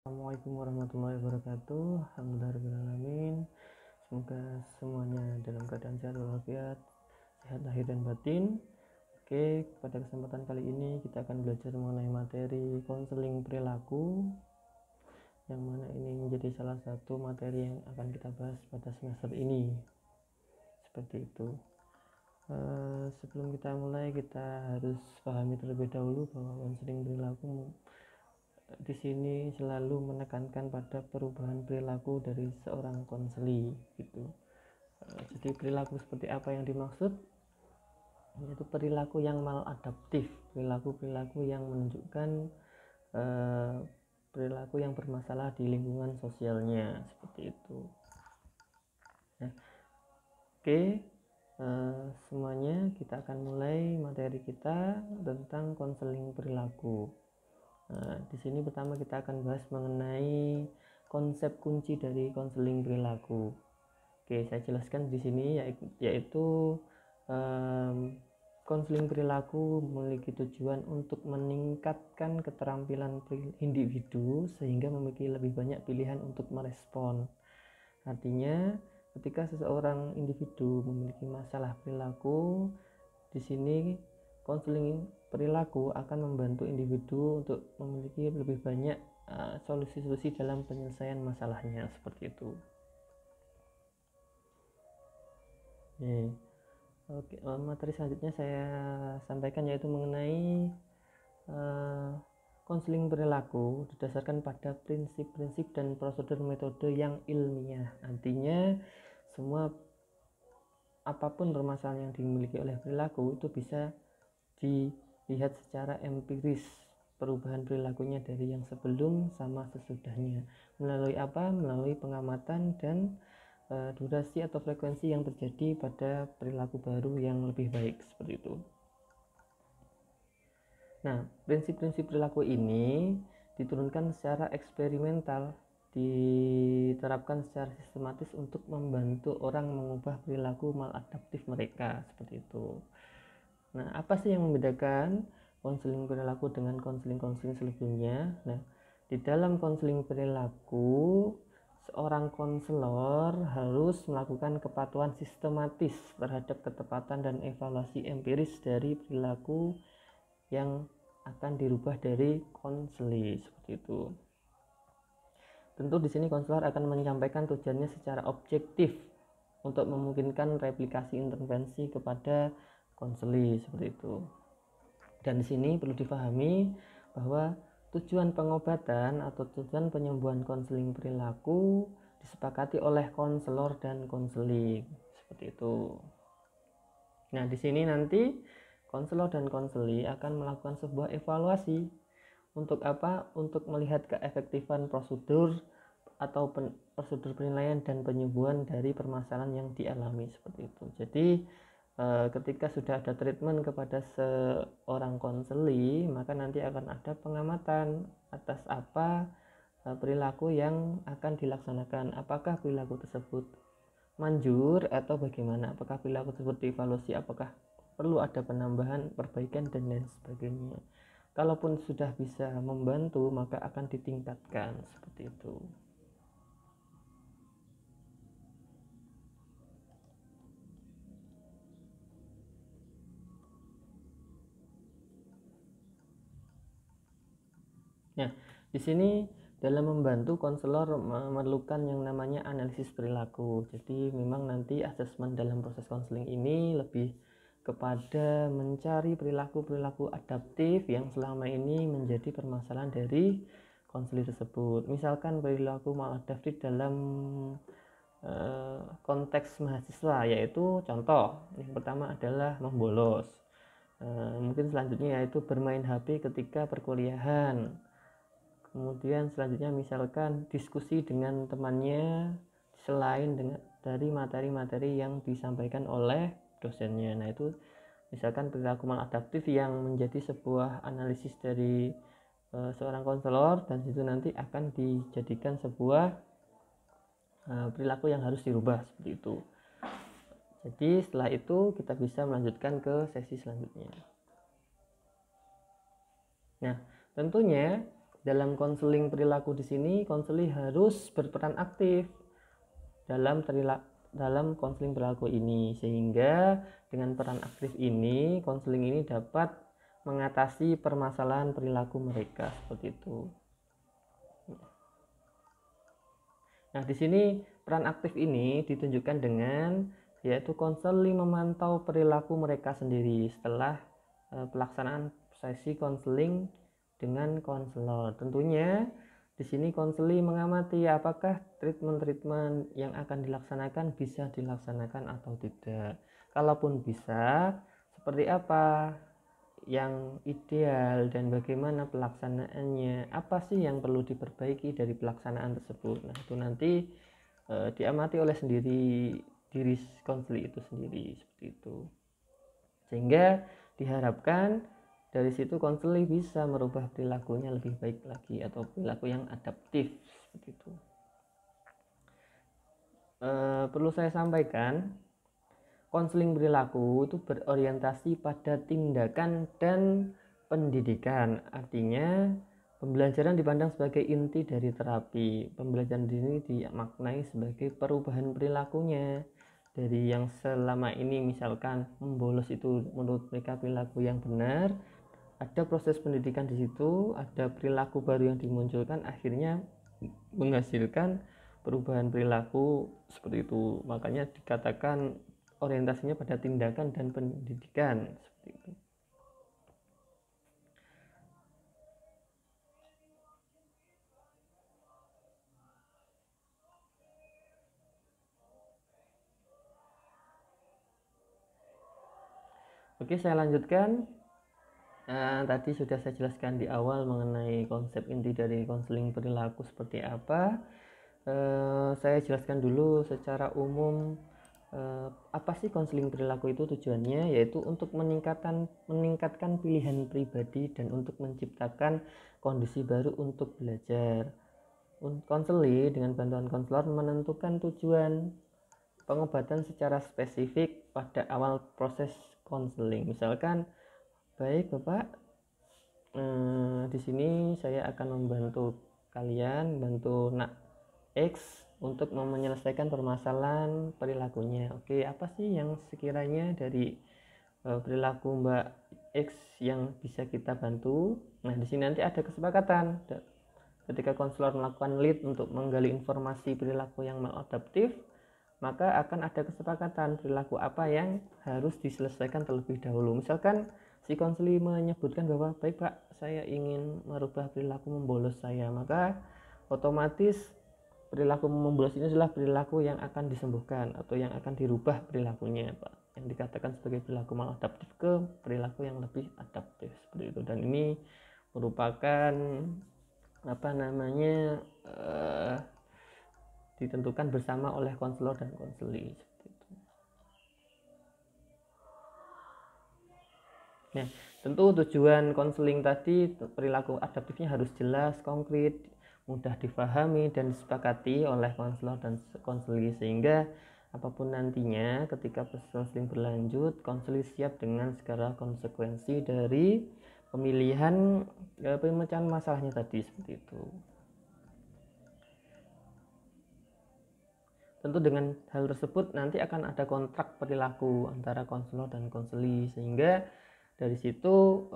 Assalamualaikum warahmatullahi wabarakatuh. Alhamdulillahirrahmanirrahim. Semoga semuanya dalam keadaan sehat walafiat, sehat lahir dan batin. Oke, pada kesempatan kali ini kita akan belajar mengenai materi konseling perilaku, yang mana ini menjadi salah satu materi yang akan kita bahas pada semester ini. Seperti itu. Sebelum kita mulai, kita harus pahami terlebih dahulu bahwa konseling perilaku di sini selalu menekankan pada perubahan perilaku dari seorang konseli gitu. Jadi perilaku seperti apa yang dimaksud? Yaitu perilaku yang maladaptif, perilaku yang menunjukkan perilaku yang bermasalah di lingkungan sosialnya, seperti itu. Nah, oke, semuanya kita akan mulai materi kita tentang konseling perilaku. Nah, di sini pertama kita akan bahas mengenai konsep kunci dari konseling perilaku. Oke, saya jelaskan di sini yaitu konseling perilaku memiliki tujuan untuk meningkatkan keterampilan individu sehingga memiliki lebih banyak pilihan untuk merespon. Artinya, ketika seseorang individu memiliki masalah perilaku, di sini konseling perilaku akan membantu individu untuk memiliki lebih banyak solusi-solusi dalam penyelesaian masalahnya, seperti itu. Oke, materi selanjutnya saya sampaikan yaitu mengenai konseling perilaku didasarkan pada prinsip-prinsip dan prosedur metode yang ilmiah. Artinya semua apapun permasalahan yang dimiliki oleh perilaku itu bisa dilihat secara empiris perubahan perilakunya dari yang sebelum sama sesudahnya. Melalui apa? Melalui pengamatan dan durasi atau frekuensi yang terjadi pada perilaku baru yang lebih baik, seperti itu. Nah, prinsip-prinsip perilaku ini diturunkan secara eksperimental, diterapkan secara sistematis untuk membantu orang mengubah perilaku maladaptif mereka, seperti itu. Nah, apa sih yang membedakan konseling perilaku dengan konseling-konseling sebelumnya? Nah, di dalam konseling perilaku, seorang konselor harus melakukan kepatuhan sistematis terhadap ketepatan dan evaluasi empiris dari perilaku yang akan dirubah dari konseli, seperti itu. Tentu di sini konselor akan menyampaikan tujuannya secara objektif untuk memungkinkan replikasi intervensi kepada konseli, seperti itu. Dan di sini perlu dipahami bahwa tujuan pengobatan atau tujuan penyembuhan konseling perilaku disepakati oleh konselor dan konseling, seperti itu. Nah, di sini nanti konselor dan konseli akan melakukan sebuah evaluasi. Untuk apa? Untuk melihat keefektifan prosedur atau prosedur penilaian dan penyembuhan dari permasalahan yang dialami, seperti itu. Jadi ketika sudah ada treatment kepada seorang konseli, maka nanti akan ada pengamatan atas apa perilaku yang akan dilaksanakan. Apakah perilaku tersebut manjur atau bagaimana? Apakah perilaku tersebut dievaluasi? Apakah perlu ada penambahan, perbaikan, dan lain sebagainya? Kalaupun sudah bisa membantu, maka akan ditingkatkan, seperti itu. Nah, di sini dalam membantu konselor memerlukan yang namanya analisis perilaku. Jadi memang nanti asesmen dalam proses konseling ini lebih kepada mencari perilaku-perilaku adaptif yang selama ini menjadi permasalahan dari konseling tersebut. Misalkan perilaku maladaptif dalam konteks mahasiswa, yaitu contoh yang pertama adalah membolos. Mungkin selanjutnya yaitu bermain HP ketika perkuliahan. Kemudian selanjutnya misalkan diskusi dengan temannya selain dari materi-materi yang disampaikan oleh dosennya. Nah, itu misalkan perilaku maladaptif yang menjadi sebuah analisis dari seorang konselor, dan itu nanti akan dijadikan sebuah perilaku yang harus dirubah, seperti itu. Jadi setelah itu kita bisa melanjutkan ke sesi selanjutnya. Nah, tentunya dalam konseling perilaku di sini konselor harus berperan aktif dalam konseling perilaku ini, sehingga dengan peran aktif ini konseling ini dapat mengatasi permasalahan perilaku mereka seperti itu. Nah, di sini peran aktif ini ditunjukkan dengan yaitu konseling memantau perilaku mereka sendiri setelah pelaksanaan sesi konseling dengan konselor. Tentunya di sini konseling mengamati apakah treatment yang akan dilaksanakan bisa dilaksanakan atau tidak. Kalaupun bisa, seperti apa yang ideal dan bagaimana pelaksanaannya, apa sih yang perlu diperbaiki dari pelaksanaan tersebut. Nah, itu nanti diamati oleh diri konseling itu sendiri seperti itu. Sehingga diharapkan dari situ konseling bisa merubah perilakunya lebih baik lagi atau perilaku yang adaptif seperti itu. Perlu saya sampaikan, konseling perilaku itu berorientasi pada tindakan dan pendidikan. Artinya pembelajaran dipandang sebagai inti dari terapi. Pembelajaran ini dimaknai sebagai perubahan perilakunya dari yang selama ini misalkan membolos itu menurut mereka perilaku yang benar. Ada proses pendidikan di situ, ada perilaku baru yang dimunculkan, akhirnya menghasilkan perubahan perilaku seperti itu. Makanya dikatakan orientasinya pada tindakan dan pendidikan seperti itu. Oke, saya lanjutkan. Tadi sudah saya jelaskan di awal mengenai konsep inti dari konseling perilaku seperti apa. Saya jelaskan dulu secara umum apa sih konseling perilaku itu tujuannya, yaitu untuk meningkatkan pilihan pribadi dan untuk menciptakan kondisi baru untuk belajar. Konseling dengan bantuan konselor menentukan tujuan pengobatan secara spesifik pada awal proses konseling. Misalkan, baik Bapak, di sini saya akan membantu kalian, bantu Nak X untuk menyelesaikan permasalahan perilakunya. Oke, apa sih yang sekiranya dari perilaku Mbak X yang bisa kita bantu? Nah, di sini nanti ada kesepakatan. Ketika konselor melakukan lead untuk menggali informasi perilaku yang maladaptif, maka akan ada kesepakatan perilaku apa yang harus diselesaikan terlebih dahulu. Misalkan si konselor menyebutkan bahwa baik Pak, saya ingin merubah perilaku membolos saya, maka otomatis perilaku membolos ini adalah perilaku yang akan disembuhkan atau yang akan dirubah perilakunya, Pak, yang dikatakan sebagai perilaku maladaptif ke perilaku yang lebih adaptif seperti itu. Dan ini merupakan ditentukan bersama oleh konselor dan konseli seperti itu. Nah, tentu tujuan konseling tadi, perilaku adaptifnya harus jelas, konkret, mudah difahami dan disepakati oleh konselor dan konseli, sehingga apapun nantinya ketika proses konseling berlanjut, konseli siap dengan segala konsekuensi dari pemilihan pemecahan masalahnya tadi seperti itu. Tentu dengan hal tersebut nanti akan ada kontrak perilaku antara konselor dan konseli, sehingga dari situ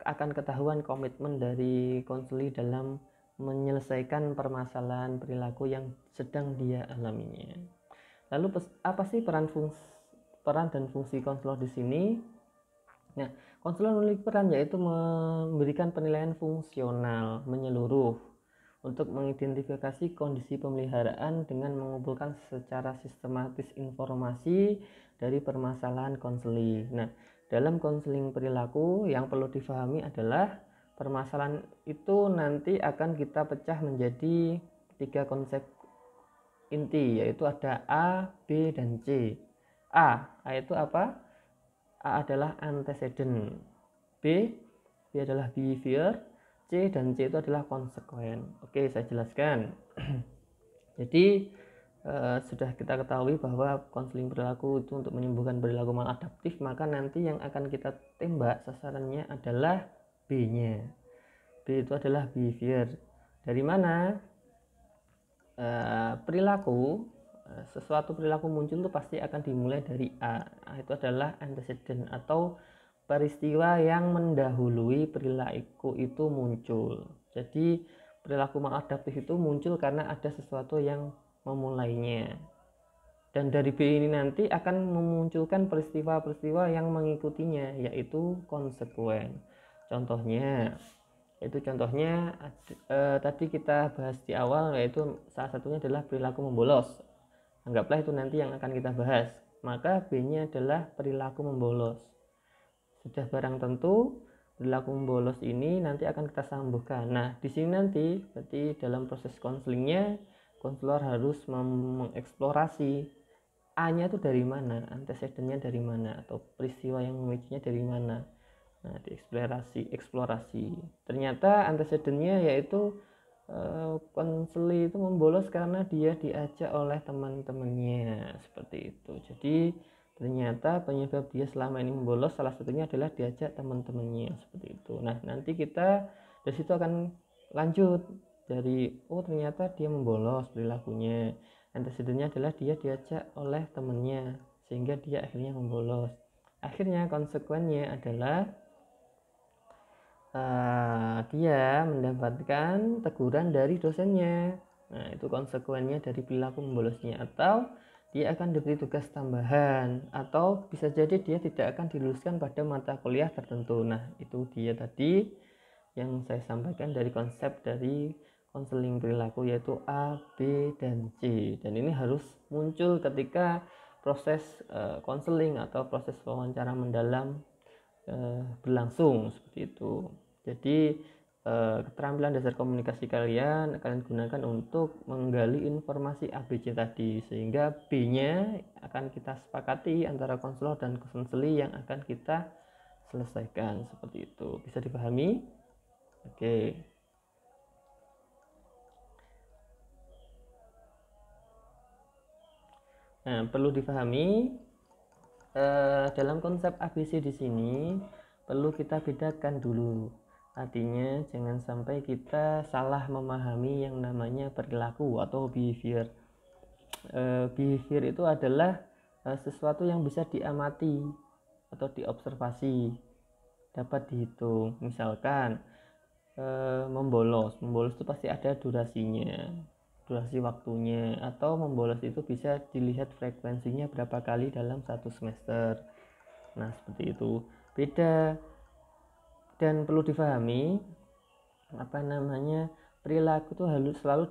akan ketahuan komitmen dari konseli dalam menyelesaikan permasalahan perilaku yang sedang dia alaminya. Lalu apa sih peran dan fungsi konselor di sini? Nah, konselor memiliki peran yaitu memberikan penilaian fungsional menyeluruh untuk mengidentifikasi kondisi pemeliharaan dengan mengumpulkan secara sistematis informasi dari permasalahan konseling. Nah, dalam konseling perilaku yang perlu difahami adalah permasalahan itu nanti akan kita pecah menjadi 3 konsep inti, yaitu ada A, B, dan C. A itu apa? A adalah antecedent, B adalah behavior, C dan C itu adalah konsekuen. Oke, saya jelaskan. Jadi sudah kita ketahui bahwa konseling perilaku itu untuk menyembuhkan perilaku maladaptif, maka nanti yang akan kita tembak sasarannya adalah B-nya. B itu adalah behavior. Dari mana? Perilaku, sesuatu perilaku muncul itu pasti akan dimulai dari A. Itu adalah antecedent atau peristiwa yang mendahului perilaku itu muncul. Jadi perilaku maladaptif itu muncul karena ada sesuatu yang memulainya. Dan dari B ini nanti akan memunculkan peristiwa-peristiwa yang mengikutinya, yaitu konsekuen. Contohnya tadi kita bahas di awal, yaitu salah satunya adalah perilaku membolos. Anggaplah itu nanti yang akan kita bahas. Maka B-nya adalah perilaku membolos. Sudah barang tentu perilaku membolos ini nanti akan kita sambungkan. Nah, di sini nanti berarti dalam proses konselingnya, konselor harus mengeksplorasi A-nya itu dari mana, antecedennya dari mana, atau peristiwa yang memicunya dari mana. Nah, eksplorasi. Ternyata antecedennya yaitu konseli itu membolos karena dia diajak oleh teman-temannya, seperti itu. Jadi ternyata penyebab dia selama ini membolos salah satunya adalah diajak teman-temannya, seperti itu. Nah, nanti kita dari situ akan lanjut dari ternyata dia membolos perilakunya. Antecedennya adalah dia diajak oleh temannya sehingga dia akhirnya membolos. Akhirnya konsekuennya adalah dia mendapatkan teguran dari dosennya. Nah, itu konsekuensinya dari perilaku membolosnya. Atau dia akan diberi tugas tambahan, atau bisa jadi dia tidak akan diluluskan pada mata kuliah tertentu. Nah, itu dia tadi yang saya sampaikan dari konsep dari konseling perilaku, yaitu A, B, dan C. Dan ini harus muncul ketika proses konseling atau proses wawancara mendalam berlangsung, seperti itu. Jadi keterampilan dasar komunikasi kalian gunakan untuk menggali informasi ABC tadi, sehingga B-nya akan kita sepakati antara konselor dan konseli yang akan kita selesaikan, seperti itu. Bisa dipahami? Oke. Nah, perlu dipahami dalam konsep ABC di sini perlu kita bedakan dulu. Artinya jangan sampai kita salah memahami yang namanya perilaku atau behavior. Behavior itu adalah sesuatu yang bisa diamati atau diobservasi, dapat dihitung. Misalkan membolos itu pasti ada durasi waktunya, atau membolos itu bisa dilihat frekuensinya berapa kali dalam satu semester. Nah, seperti itu. Beda. Dan perlu difahami perilaku itu harus selalu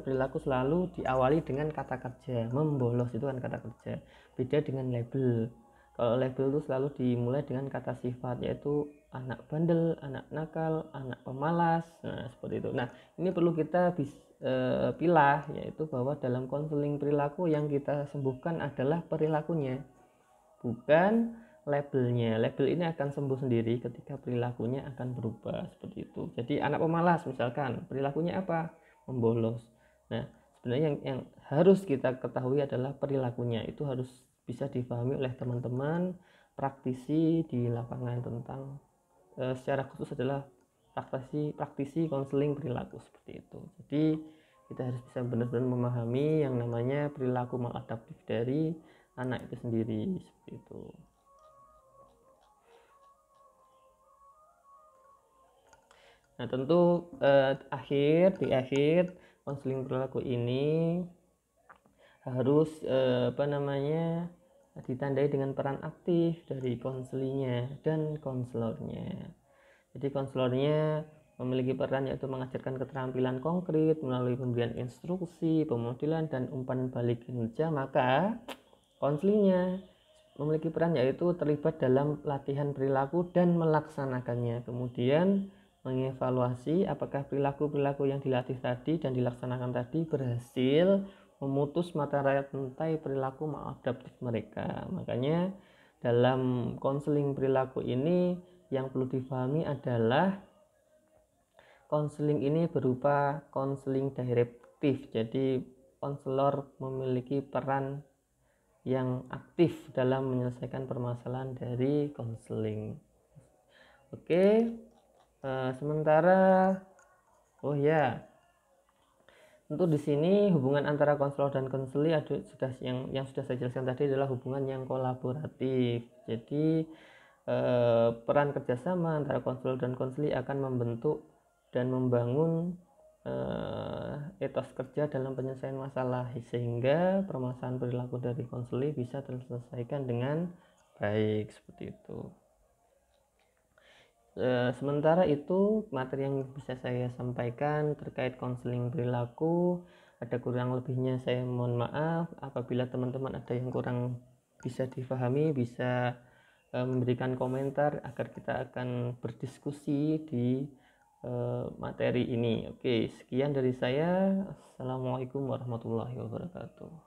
perilaku selalu diawali dengan kata kerja. Membolos itu kan kata kerja. Beda dengan label. Kalau label itu selalu dimulai dengan kata sifat, yaitu anak bandel, anak nakal, anak pemalas. Nah, seperti itu. Nah, ini perlu kita pilah, yaitu bahwa dalam konseling perilaku yang kita sembuhkan adalah perilakunya, bukan labelnya. Label ini akan sembuh sendiri ketika perilakunya akan berubah, seperti itu. Jadi anak pemalas misalkan, perilakunya apa? Membolos. Nah, sebenarnya yang harus kita ketahui adalah perilakunya. Itu harus bisa dipahami oleh teman-teman praktisi di lapangan tentang secara khusus adalah praktisi konseling perilaku, seperti itu. Jadi kita harus bisa benar-benar memahami yang namanya perilaku maladaptif dari anak itu sendiri, seperti itu. Nah, tentu di akhir konseling perilaku ini harus ditandai dengan peran aktif dari konselingnya dan konselornya. Jadi konselornya memiliki peran yaitu mengajarkan keterampilan konkret melalui pemberian instruksi, pemodelan, dan umpan balik kinerja. Maka konselingnya memiliki peran yaitu terlibat dalam latihan perilaku dan melaksanakannya. Kemudian mengevaluasi apakah perilaku-perilaku yang dilatih tadi dan dilaksanakan tadi berhasil memutus mata rantai perilaku maladaptif mereka. Makanya dalam konseling perilaku ini yang perlu dipahami adalah konseling ini berupa konseling direktif. Jadi konselor memiliki peran yang aktif dalam menyelesaikan permasalahan dari konseling. Oke, sementara oh ya, untuk di sini hubungan antara konselor dan konseli sudah yang sudah saya jelaskan tadi adalah hubungan yang kolaboratif. Jadi peran kerjasama antara konselor dan konseli akan membentuk dan membangun etos kerja dalam penyelesaian masalah, sehingga permasalahan perilaku dari konseli bisa terselesaikan dengan baik, seperti itu. Sementara itu materi yang bisa saya sampaikan terkait konseling perilaku, ada kurang lebihnya saya mohon maaf. Apabila teman-teman ada yang kurang bisa difahami, bisa memberikan komentar agar kita akan berdiskusi di materi ini. Oke, sekian dari saya. Assalamualaikum warahmatullahi wabarakatuh.